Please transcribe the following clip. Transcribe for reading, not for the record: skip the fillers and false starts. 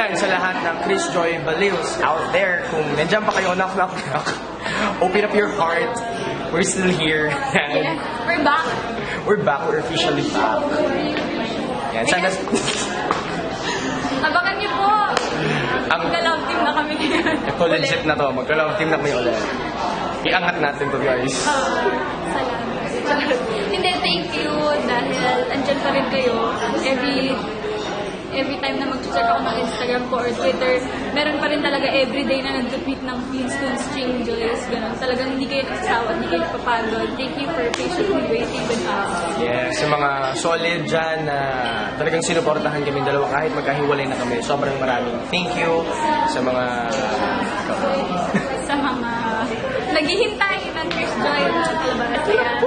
Ayan, sa lahat ng Chris Joy Baliws out there, kung nandiyan pa kayo, knock, knock, knock, open up your heart. We're still here. Yeah, we're back. We're back. We're officially back. Yan, sana... Abangan niyo po. Magka-love team na kami ngayon. Ito legit na to. Magka-love team na kami ulit. Iangat natin to, guys. Salamat. Hindi, thank you dahil andyan pa rin kayo. Every time na mag-check ako ng Instagram ko or Twitter, meron pa rin talaga everyday na nag-tweet ng Flintstone String Joys. Ganun. Talagang hindi kayo nagsasawa, hindi kayo napapagod. Thank you for patiently waiting with us. Yes, sa mga solid dyan na talagang sinuportahan kami dalawa kahit magkahiwalay na kami. Sobrang maraming thank you sa mga... Sa mga naghihintay ng Chris Joy na kalabas. Ayan.